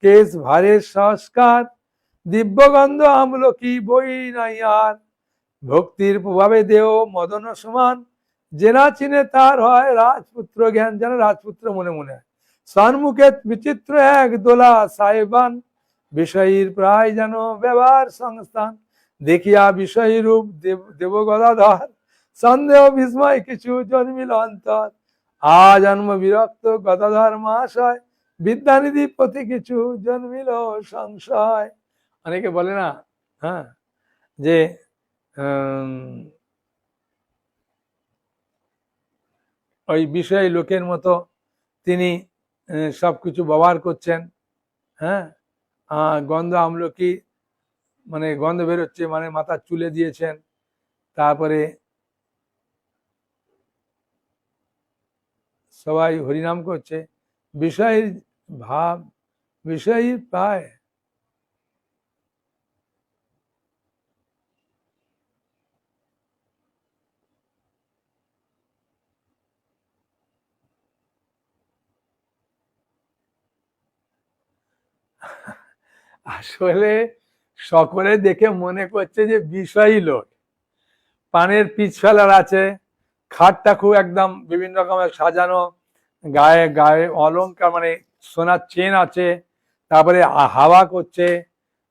কেশ ভারের সংস্কার, দিব্যগন্ধ আমলকি বই নাই আর। ভক্তির প্রভাবে দেহ মদন সমান, জেনা চিনে তার হয় রাজপুত্র জ্ঞান। যেন রাজপুত্র মনে মনে হয়। সন্মুখে বিচিত্র এক দোলা সাহেবান, বিষয়ীর প্রায় যেন ব্যবহার সংস্থান, দেখিয়া বিষয়ী রূপ দেব গদাধর, সন্দেহ বিস্ময় কিছু জন্মিল অন্তর, আজন্ম বিরক্ত গদাধর মহাশয়, বিদ্যানিধি প্রতি কিছু জন্মিল সংশয়। অনেকে বলে না, হ্যাঁ, যে ওই বিষয় লোকের মতো তিনি সবকিছু ব্যবহার করছেন, হ্যাঁ, গন্ধ আমলকি মানে গন্ধ বেরোচ্ছে, মানে মাথার চুলে দিয়েছেন, তারপরে সবাই হরিনাম করছে, বিষয়ের ভাব বিষয়ী পায়। আসলে সকলে দেখে মনে করছে যে বিষয়ী লোক, পানের পিছ ফেলার আছে, খাটটা খুব একদম বিভিন্ন রকমের সাজানো, গায়ে গায়ে অলংকার মানে সোনার চেন আছে, তারপরে হাওয়া করছে,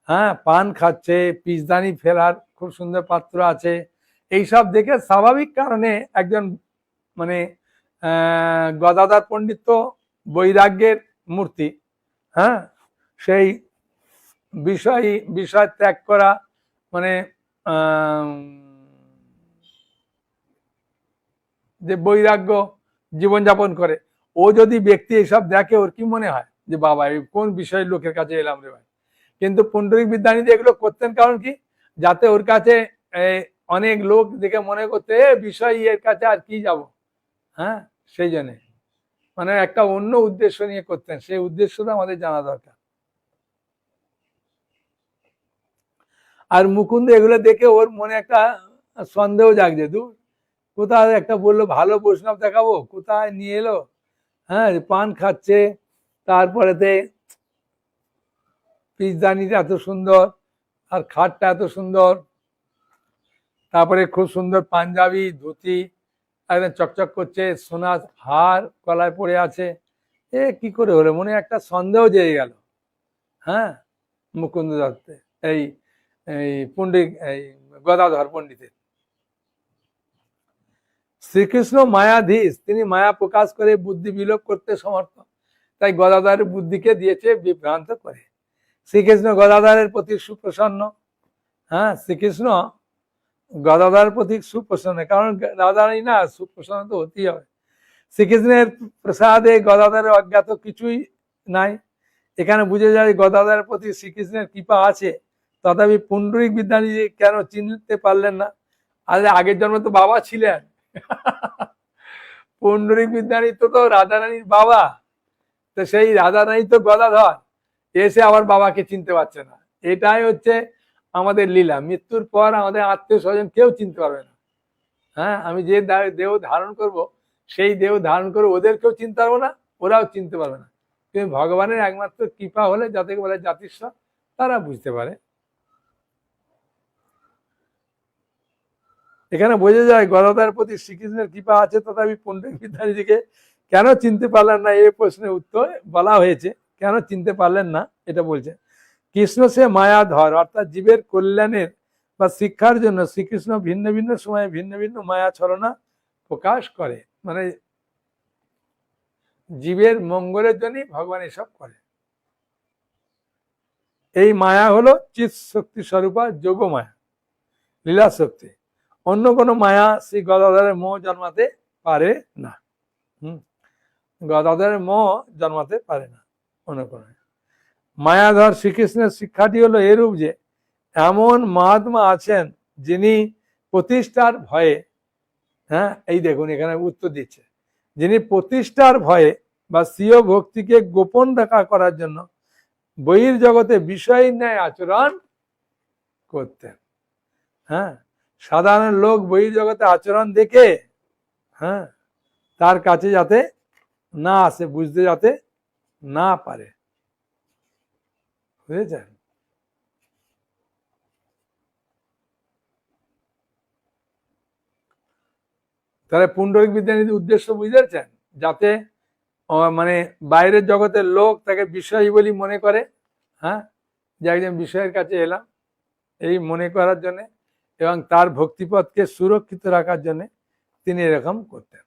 হ্যাঁ, পান খাচ্ছে, পিচদানি ফেলার খুব সুন্দর পাত্র আছে, এইসব দেখে স্বাভাবিক কারণে একজন মানে গদাধর পণ্ডিত তো বৈরাগ্যের মূর্তি, হ্যাঁ, সেই বিষয় ত্যাগ করা মানে যে বৈরাগ্য জীবনযাপন করে, ও যদি ব্যক্তি এইসব দেখে ওর কি মনে হয় যে বাবা এই কোন বিষয়ের লোকের কাছে এলাম রে ভাই। কিন্তু পুণ্ডরিক বিদ্যানিধি এগুলো করতেন কারণ কি, যাতে ওর কাছে অনেক লোক দেখে মনে করতে বিষয় এর কাছে আর কি যাব, হ্যাঁ, সেই জন্য মানে একটা অন্য উদ্দেশ্য নিয়ে করতেন, সেই উদ্দেশ্যটা আমাদের জানা দরকার। আর মুকুন্দ এগুলো দেখে ওর মনে একটা সন্দেহ জাগছে, দূর কোথায় একটা বললো ভালো বৈষ্ণব দেখাবো, কোথায় নিয়ে এলো, হ্যাঁ, পান খাচ্ছে, তারপরেতে পিচদানিটা এত সুন্দর আর খাটটা এত সুন্দর, তারপরে খুব সুন্দর পাঞ্জাবি ধুতি একদম চকচক করছে, সোনার হার গলায় পড়ে আছে, এ কি করে হলো, মনে একটা সন্দেহ জেগে গেল, হ্যাঁ, মুকুন্দ দত্তের এই এই পণ্ডিত এই গদাধর পণ্ডিতের। শ্রীকৃষ্ণ মায়াধীশ, তিনি মায়া প্রকাশ করে বুদ্ধি বিলোপ করতে সমর্থ, তাই গদাধরের বুদ্ধিকে দিয়েছে বিভ্রান্ত করে। শ্রীকৃষ্ণ গদাধরের প্রতি সুপ্রসন্ন, হ্যাঁ, শ্রীকৃষ্ণ গদাধরের প্রতি সুপ্রসন্ন, কারণ রাধারানী না, সুপ্রসন্ন তো হতেই হবে। শ্রীকৃষ্ণের প্রসাদে গদাধরের অজ্ঞাত কিছুই নাই, এখানে বুঝে যায় গদাধরের প্রতি শ্রীকৃষ্ণের কৃপা আছে, তথাপি পুণ্ডরিক বিদ্যানিধি কেন চিনতে পারলেন না? আরে আগের জন্মে তো বাবা ছিলেন, পুণ্ডরিক বিদ্যানিধি তো রাধারানীর বাবা, তো সেই রাধারানী তো গদাধর, এসে আবার বাবাকে চিনতে পারছে না। এটাই হচ্ছে আমাদের লীলা, মৃত্যুর পর আমাদের আত্মীয় স্বজন কেউ চিনতে পারবে না, হ্যাঁ, আমি যে দেহ ধারণ করব সেই দেহ ধারণ করে ওদের কেউ চিনতে পারবো না, ওরাও চিনতে পারবে না, কিন্তু ভগবানের একমাত্র কৃপা হলে, যাদেরকে বলে জাতিস্বর, তারা বুঝতে পারে। এখানে বোঝা যায় গদাধরের প্রতি শ্রীকৃষ্ণের কৃপা আছে, তথাপি পণ্ডিত বিদ্যানিধিকে কেন চিনতে পারলেন না, এই প্রশ্নের উত্তর বলা হয়েছে, কেন চিনতে পারলেন না এটা বলছে। কৃষ্ণ সে মায়াধর, অর্থাৎ জীবের কল্যাণের বা শিক্ষার জন্য শ্রীকৃষ্ণ ভিন্ন ভিন্ন সময়ে ভিন্ন ভিন্ন মায়া ছলনা প্রকাশ করে, মানে জীবের মঙ্গলের জন্যই ভগবান এসব করে। এই মায়া হলো চিৎ শক্তি স্বরূপা যোগ মায়া, লীলা শক্তি, অন্য কোনো মায়া শ্রী গদাধরের মোহ জন্মাতে পারে না। গদাধরের মোহ জন্মাতে পারে না অন্য কোনো। মায়াধর শ্রীকৃষ্ণের শিক্ষাটি হলো এরূপ যে এমন মহাত্মা আছেন যিনি প্রতিষ্ঠার ভয়ে, হ্যাঁ, এই দেখুন এখানে উত্তর দিচ্ছে, যিনি প্রতিষ্ঠার ভয়ে বা স্বীয় ভক্তিকে গোপন রাখা করার জন্য বহির জগতে বিষয় ন্যায় আচরণ করতেন। হ্যাঁ, সাধারণ লোক বহির জগতে আচরণ দেখে, হ্যাঁ, তার কাছে যাতে না আসে, বুঝতে যাতে না পারে, বুঝেছেন? তাহলে পুণ্ডরিক বিদ্যানিধির উদ্দেশ্য বুঝেছেন, যাতে মানে বাইরের জগতের লোক তাকে বিষয়ী বলি মনে করে, হ্যাঁ, যে একজন বিষয়ের কাছে এলাম এই মনে করার জন্য এবং তার ভক্তিপথকে সুরক্ষিত রাখার জন্য তিনি এরকম করতেন।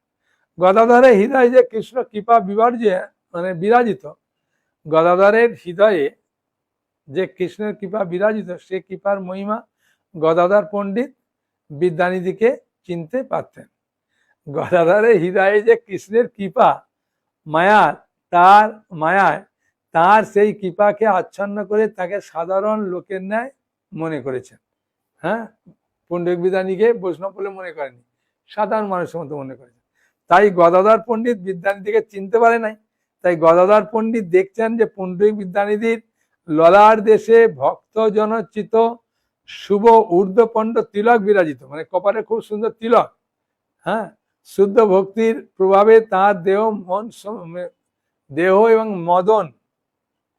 গদাধরের হৃদয় যে কৃষ্ণ কৃপা মানে বিরাজিত, গদাধরের হৃদয়ে যে কৃষ্ণের কৃপা বিরাজিত, সে কৃপার মহিমা গদাধর পণ্ডিত বিদ্যানিধিকে চিনতে পারতেন। গদাধরের হৃদয়ে যে কৃষ্ণের কৃপা মায়ায় তার সেই কৃপাকে আচ্ছন্ন করে তাকে সাধারণ লোকের ন্যায় মনে করেছেন। হ্যাঁ, পণ্ডিত বিদ্যানিধিকে বৈষ্ণব বলে মনে করেনি, সাধারণ মানুষের মতো মনে করেছেন। তাই গদাধর পণ্ডিত বিদ্যানিধিকে চিনতে পারে নাই। তাই গদাধর পণ্ডিত দেখছেন যে পণ্ডিত বিদ্যানিধির ললার দেশে ভক্ত জনচিত শুভ ঊর্ধ্বপণ্ড তিলক বিরাজিত, মানে কপালে খুব সুন্দর তিলক। হ্যাঁ, শুদ্ধ ভক্তির প্রভাবে তার দেহ এবং মদন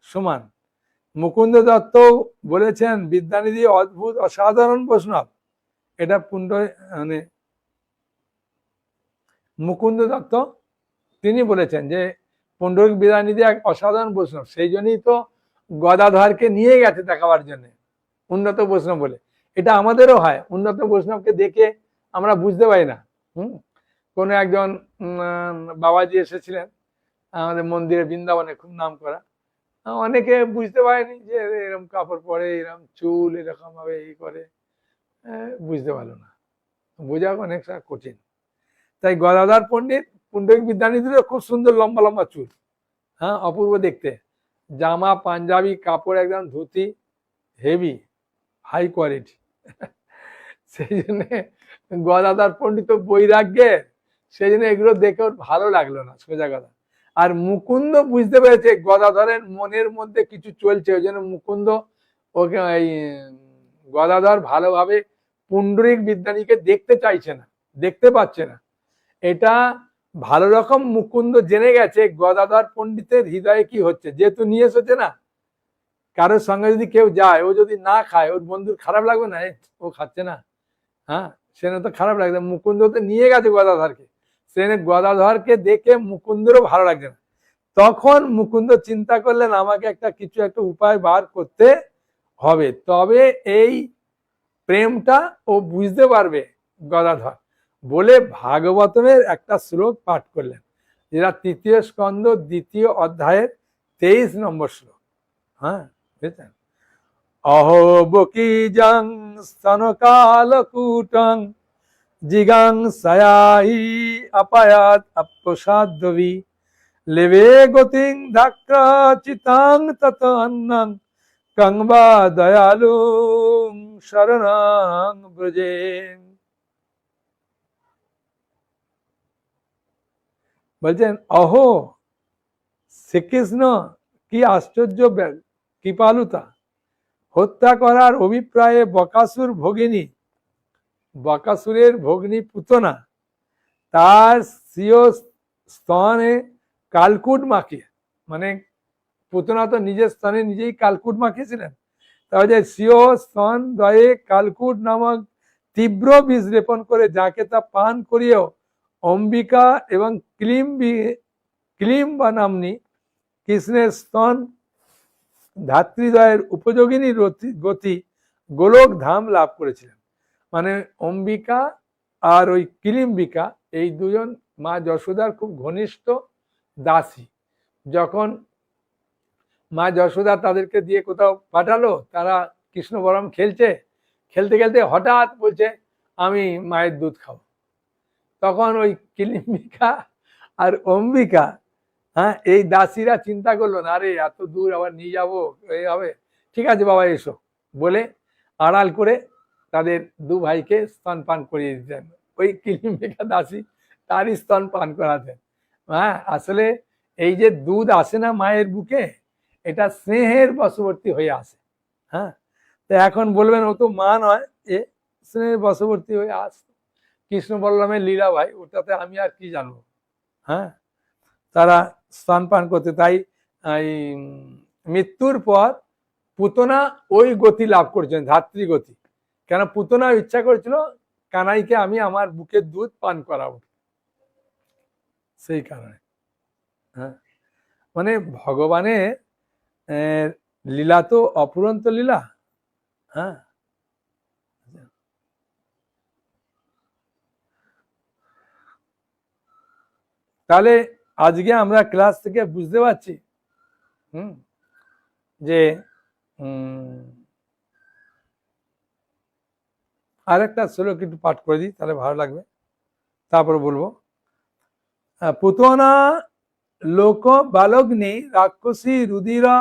সমান। মুকুন্দ দত্ত বলেছেন বিদ্যানিধি অদ্ভুত অসাধারণ বৈষ্ণব। এটা মানে মুকুন্দ দত্ত তিনি বলেছেন যে পুণ্ডরিক বিদ্যানিধি এক অসাধারণ বৈষ্ণব, সেই জন্যই তো গদাধরকে নিয়ে গেছে দেখাবার জন্য উন্নত বৈষ্ণব বলে। এটা আমাদেরও হয়, উন্নত বৈষ্ণবকে দেখে আমরা বুঝতে পারি না। কোনো একজন বাবাজি এসেছিলেন আমাদের মন্দিরে, বৃন্দাবনে খুব নাম করা, অনেকে বুঝতে পারেনি যে এরকম কাপড় পরে, এরকম চুল এরকম ভাবে এই করে, বুঝতে পারলো না, বোঝা অনেক কঠিন। তাই গদাধর পণ্ডিত পুণ্ডরিক বিদ্যানিধিরও খুব সুন্দর লম্বা লম্বা চুল, হ্যাঁ, অপূর্ব দেখতে, জামা পাঞ্জাবি কাপড় একদম ধুতি হেভি হাই কোয়ালিটি। সেই জন্য গদাধর পণ্ডিত বৈরাগ্যে, সেই জন্য এগুলো দেখে ওর ভালো লাগলো না, সোজা কথা। আর মুকুন্দ বুঝতে পেরেছে গদাধরের মনের মধ্যে কিছু চলছে, ওই জন্য মুকুন্দ ওকে এই গদাধর ভালোভাবে পুণ্ডরিক বিদ্যানিধিকে দেখতে চাইছে না, দেখতে পাচ্ছে না। এটা ভালো রকম মুকুন্দ জেনে গেছে গদাধর পণ্ডিতের হৃদয়ে কি হচ্ছে, যেহেতু নিয়ে এসেছে না। কারোর সঙ্গে যদি কেউ যায়, ও যদি না খায়, ওর বন্ধুর খারাপ লাগবে না, ও খাচ্ছে না, হ্যাঁ, সেটা তো খারাপ লাগবে। মুকুন্দ তো নিয়ে গেছে গদাধরকে, সেখানে গদাধরকে দেখে মুকুন্দেরও ভালো লাগছে না। তখন মুকুন্দ চিন্তা করলেন আমাকে কিছু একটা উপায় বার করতে হবে, তবে এই প্রেমটা ও বুঝতে পারবে গদাধর, বলে ভাগবতমের একটা শ্লোক পাঠ করলেন, যেটা ৩য় স্কন্ধ ২য় অধ্যায়ের ২৩ নম্বর শ্লোক। হ্যাঁ, বুঝলেন? অহো বকিজং স্তনকালকূটং জিগাং সায়াহি অপায়াত অপ্রসাদবি লেবে গতিং ধাক্রাচিতাং তত অন্নং কংবা দয়ালুং শরণং ব্রজে। বলছেন অহো, শ্রীকৃষ্ণ কি আশ্চর্য কৃপালুতা! হত্যা করার অভিপ্রায়ে বকাসুরের ভগিনী পুতনা তার স্বীয় স্তনে কালকুট মাখিয়ে, মানে পুতনা তো নিজের স্তনে নিজেই কালকুট মাখিয়েছিলেন, তাহলে স্বীয় স্তন দয়ে কালকুট নামক তীব্র বীজ লেপন করে যাকে তা পান করিয়েও অম্বিকা এবং ক্লিম্বা নাম্নী কৃষ্ণের স্তন ধাত্রীদয়ের উপযোগিনী গতি গোলক ধাম লাভ করেছিলেন। মানে অম্বিকা আর ওই কিলিম্বিকা এই দুজন মা যশোদার খুব ঘনিষ্ঠ দাসী। যখন মা যশোদা তাদেরকে দিয়ে কোথাও পাঠালো, তারা কৃষ্ণ বরম খেলতে খেলতে হঠাৎ বলছে আমি মায়ের দুধ খাবো। তখন ওই কিলিম্বিকা আর অম্বিকা, হ্যাঁ, এই দাসীরা চিন্তা করলো না, আরে এত দূর আবার নিয়ে যাবো, এই হবে, ঠিক আছে বাবা এসো বলে আড়াল করে তাদের দু ভাইকে স্তন পান করিয়ে দিতেন। ওই কিলিম্বিকা দাসী তারই স্তন পান করাতেন। হ্যাঁ, আসলে এই যে দুধ আসে না মায়ের বুকে, এটা স্নেহের বশবর্তী হয়ে আসে। হ্যাঁ, তো এখন বলবেন ও তো মা নয়, এ স্নেহের বশবর্তী হয়ে আসতো। কৃষ্ণ বলরামের লীলা ভাই, ওটাতে আমি আর কি জানবো। হ্যাঁ, তারা স্তন পান করতে, তাই মৃত্যুর পর পুতনা ওই গতি লাভ করেছেন, ধাত্রী গতি। কেন পুতনা ইচ্ছা করেছিল কানাইকে আমি আমার বুকের দুধ পান করাবো, সেই কারণে। হ্যাঁ, মানে ভগবানের লীলা তো অফুরন্ত লীলা। হ্যাঁ, তাহলে আজকে আমরা ক্লাস থেকে বুঝতে পারছি যে আরেকটা শ্লোক একটু পাঠ করে দিই, তাহলে ভালো লাগবে, তারপরে বলবো। পুতনা লোক বালগ্নি রাক্ষসী রুদিরা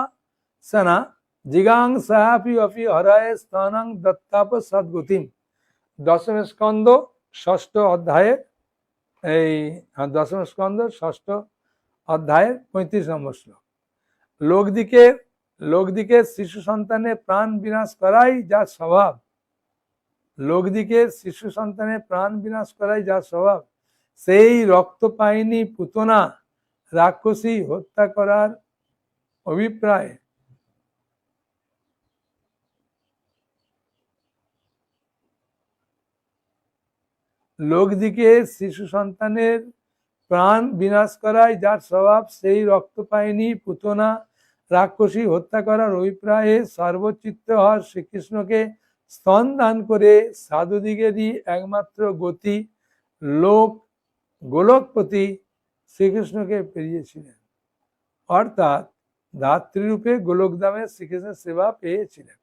সেনা জিগাং সাহাপি অপি হরায় স্থানাং দত্তাপ সদ্গতিম। দশম স্কন্ধ ষষ্ঠ অধ্যায়ের এই দশম স্কন্ধ ষষ্ঠ অধ্যায়ের 35 নম্বর শ্লোক। লোকদিকে শিশু সন্তানের প্রাণ বিনাশ করাই যা স্বভাব, লোকদিকে শিশু সন্তানের প্রাণ বিনাশ করাই যা স্বভাব, সেই রক্তপায়িনী পুতনা রাক্ষসী হত্যা করার অভিপ্রায় লোকদিকে শিশু সন্তানের প্রাণ বিনাশ করাই যার স্বভাব, সেই রক্তপায়িনী পুতনা রাক্ষসী হত্যা করার অভিপ্রায়ে সর্বচিত্ত হর শ্রীকৃষ্ণকে স্তন দান করে সাধুদিগেরই একমাত্র গতি গোলকপতি শ্রীকৃষ্ণকে পেরিয়েছিলেন। অর্থাৎ ধাত্রীরূপে গোলকধামে শ্রীকৃষ্ণের সেবা পেয়েছিলেন,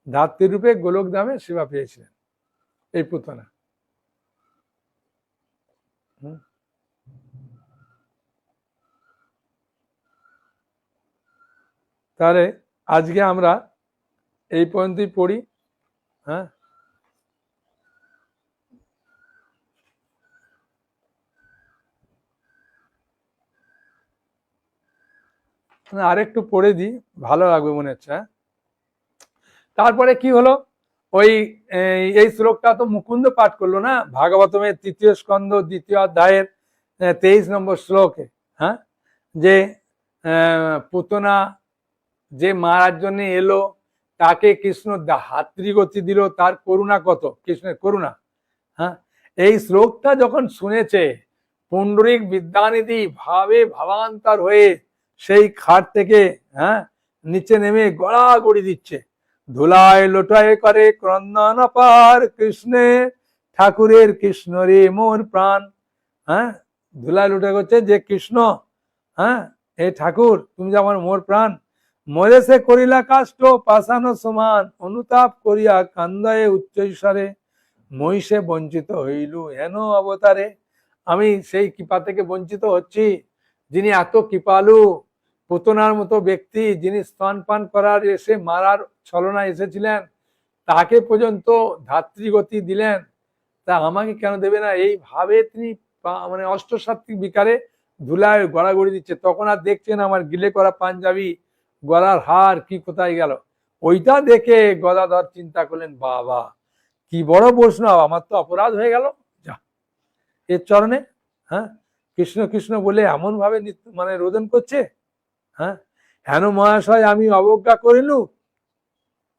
ধাত্রীরূপে গোলকধামে সেবা পেয়েছিলেন এই পুতনা। তাহলে আজকে আমরা এই পর্যন্তই পড়ি। হ্যাঁ, আরেকটু পড়ে দিই, ভালো লাগবে মনে হচ্ছে। তারপরে কি হলো, ওই এই শ্লোকটা তো মুকুন্দ পাঠ করলো না, ভাগবতমের 3য় স্কন্ধ 2য় অধ্যায়ের 23 নম্বর শ্লোকে। হ্যাঁ, যে পুতনা যে মারার জন্য এলো তাকে কৃষ্ণ হাতৃগতি দিল, তার করুণা কত, কৃষ্ণের করুণা। হ্যাঁ, এই শ্লোকটা যখন শুনেছে পুণ্ডরিক বিদ্যানিধি ভাবান্তর হয়ে সেই খাট থেকে নিচে নেমে গড়াগড়ি দিচ্ছে, ধুলায় লোটায় করে ক্রন্দন পার কৃষ্ণের ঠাকুরের কৃষ্ণ রে মোর প্রাণ। ধুলায় লোটায় করছে যে কৃষ্ণ, এই ঠাকুর তুমি যে আমার মোর প্রাণ, মরে সে করিলা কাষ্ট পাশানো সমান, অনুতাপ করিয়া কান্দায়ে উচ্চৈস্বরে, মহিষে বঞ্চিত হইলু হেন অবতারে। আমি সেই কৃপা থেকে বঞ্চিত হচ্ছি, যিনি এত কৃপালু, পুতনার মতো ব্যক্তি, যিনি স্তনপান করার এসে মারার ছলনা এসেছিলেন, তাকে পর্যন্ত ধাত্রীগতি দিলেন, তা আমাকে কেন দেবে না? এইভাবে তিনি মানে অষ্টসাত্ত্বিক বিকারে ধুলায় গড়াগড়ি দিচ্ছে। তখন আর দেখছেন আমার গিলে করা পাঞ্জাবি, গলার হার কি কোথায় গেল। ওইটা দেখে গদাধর চিন্তা করলেন, বাবা কি বড় বৈষ্ণব, আমার তো অপরাধ হয়ে গেল, যা এর চরণে কৃষ্ণ কৃষ্ণ বলে এমন ভাবে মানে রোদন করছে। হেন মহাশয় আমি অবজ্ঞা করিলু,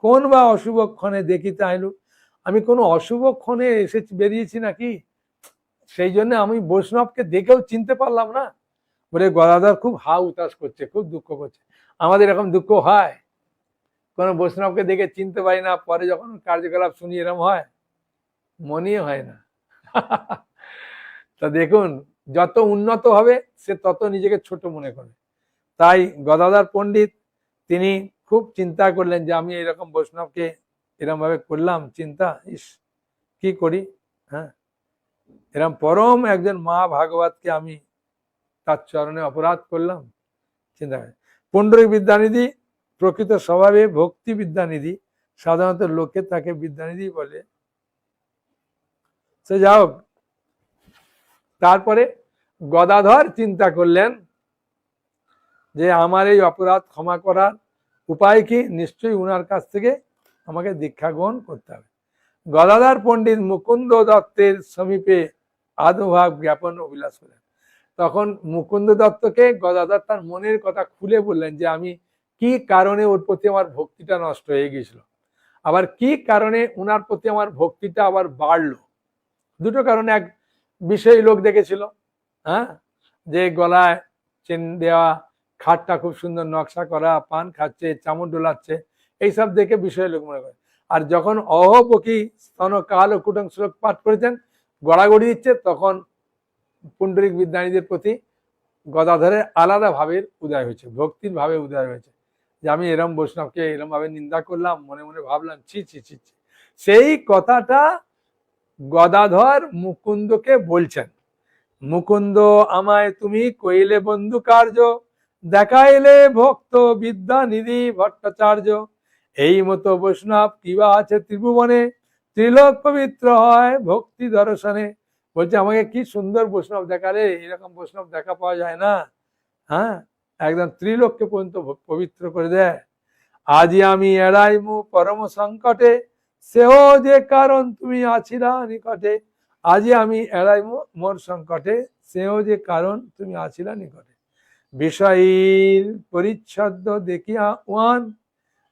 কোন বা অশুভ ক্ষণে দেখিতে আইলু, আমি কোনো অশুভ ক্ষণে এসে বেরিয়েছি নাকি? সেই জন্য আমি বৈষ্ণবকে দেখেও চিনতে পারলাম না বলে গদাধর খুব হা উতাস করছে, খুব দুঃখ করছে। আমাদের এরকম দুঃখ হয়, কোনো বৈষ্ণবকে দেখে চিনতে পারি না, পরে যখন কার্যকলাপ শুনি এরকম হয়, মনেই হয় না। তা দেখুন, যত উন্নত হবে সে তত নিজেকে ছোট মনে করে। তাই গদাধর পণ্ডিত তিনি খুব চিন্তা করলেন যে আমি এরকম বৈষ্ণবকে এরকম ভাবে করলাম চিন্তা, ইস কি করি। এরকম পরম একজন মা ভাগবতকে আমি তার চরণে অপরাধ করলাম, চিন্তা করে। পুণ্ডরিক বিদ্যানিধি প্রকৃত স্বভাবে ভক্তি বিদ্যানিধি, সাধারণত লোকে তাকে বিদ্যানিধি বলে। সে যাও, তারপরে গদাধর চিন্তা করলেন যে আমার এই অপরাধ ক্ষমা করার উপায় কি? নিশ্চয়ই উনার কাছ থেকে আমাকে দীক্ষা গ্রহণ করতে হবে। গদাধর পণ্ডিত মুকুন্দ দত্তের সমীপে আদভাব জ্ঞাপন অভিলাষ করেন। তখন মুকুন্দ দত্তকে গদাধর তার মনের কথা খুলে বললেন যে আমি কি কারণে ওর প্রতি আমার ভক্তিটা নষ্ট হয়ে গিয়েছিল, আবার কি কারণে উনার প্রতি আমার ভক্তিটা আবার বাড়লো। দুটো কারণে, এক বিষয় লোক দেখেছিল, যে গলায় চেন দেওয়া খাটটা খুব সুন্দর নকশা করা, পান খাচ্ছে, চামচ ডোলাচ্ছে, এইসব দেখে বিষয় লোক মনে করে। আর যখন অহবকি স্তন কাল ও কুটং শ্লোক পাঠ করেছেন, গড়াগড়ি দিচ্ছে, তখন পুণ্ডরিক বিদ্যানীদের প্রতি গদাধরের আলাদা ভাবের উদয় হয়েছে, ভক্তির ভাবে উদয় হয়েছে, যে আমি এরম বৈষ্ণবকে এরম ভাবে নিন্দা করলাম, মনে মনে ভাবলাম ছি ছি ছি ছি। সেই কথাটা গদাধর মুকুন্দকে বলছেন, মুকুন্দ আমায় তুমি কইলে বন্ধু কার্য, দেখাইলে ভক্ত বিদ্যা নিধি ভট্টাচার্য, এই মতো বৈষ্ণব কিবা আছে ত্রিভুবনে, ত্রিলোক পবিত্র হয় ভক্তি দর্শনে। বলছে আমাকে কি সুন্দর বৈষ্ণব দেখালে, এরকম বৈষ্ণব দেখা পাওয়া যায় না। হ্যাঁ, একদম ত্রিলোককে পর্যন্ত পবিত্র করে দেয়। আজি আমি এড়াইমু পরম সংকটে, সেও যে কারণ তুমি আছিলা নিকটে। আজি আমি এড়াইমু মোর সংকটে, সেও যে কারণ তুমি আছিলা নিকটে। বিষয়ীর পরিচ্ছদ দেখিয়া ওয়ান,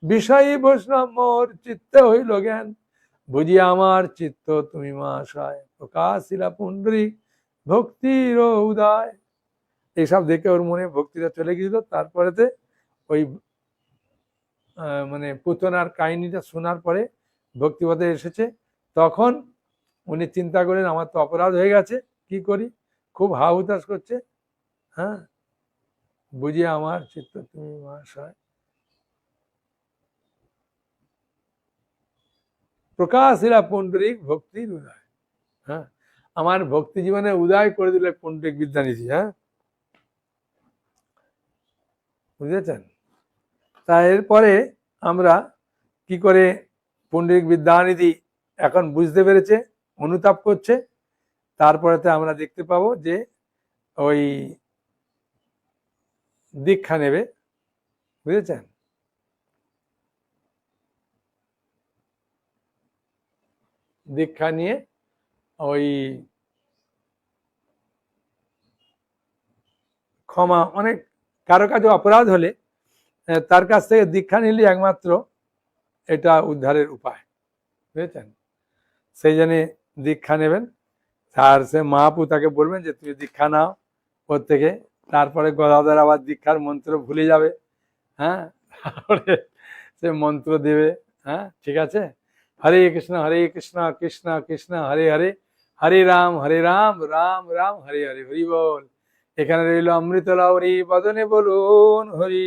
বিষয়ী বৈষ্ণব মোর চিত্তে হইল জ্ঞান। বুঝিয়া আমার চিত্ত তুমি মহাশয়, প্রকাশিলা পুণ্ডরীক ভক্তির উদয়। এইসব দেখে ওর মনে ভক্তিটা চলে গেছিল। তারপরেতে ওই মানে পুতনার কাহিনীটা শোনার পরে ভক্তিপথে এসেছে। তখন উনি চিন্তা করেন আমার তো অপরাধ হয়ে গেছে, কি করি, খুব হা হুতাশ করছে। হ্যাঁ, বুঝিয়ে আমার চিত্ত তুমি মহাশয়, প্রকাশিলা পুণ্ডরিক ভক্তির উদয়। হ্যাঁ, আমার ভক্তি জীবনে উদয় করে দিলে পুণ্ডরিক বিদ্যানিধি। হ্যাঁ, বুঝেছেন? তা এরপরে আমরা কি করে পুণ্ডরিক বিদ্যানিধি এখন বুঝতে পেরেছে, অনুতাপ করছে, তারপরেতে আমরা দেখতে পাবো যে ওই দীক্ষা নেবে। বুঝেছেন? দীক্ষা নিয়ে ওই ক্ষমা, অনেক কারো কাছে অপরাধ হলে তার কাছ থেকে দীক্ষা নিলে একমাত্র এটা উদ্ধারের উপায়। বুঝেছেন? সেই জন্য দীক্ষা নেবেন। আর সে মহাপু তাকে বলবেন যে তুমি দীক্ষা নাও ওর থেকে। তারপরে গদাধর আবার দীক্ষার মন্ত্র ভুলে যাবে। হ্যাঁ, তারপরে সে মন্ত্র দেবে। হ্যাঁ, ঠিক আছে। হরে কৃষ্ণ কৃষ্ণ কৃষ্ণ হরে হরে, হরে রাম রাম রাম হরে হরে। হরি বল। এখানে রইল অমৃত লাউরি বদনে বলুন হরি।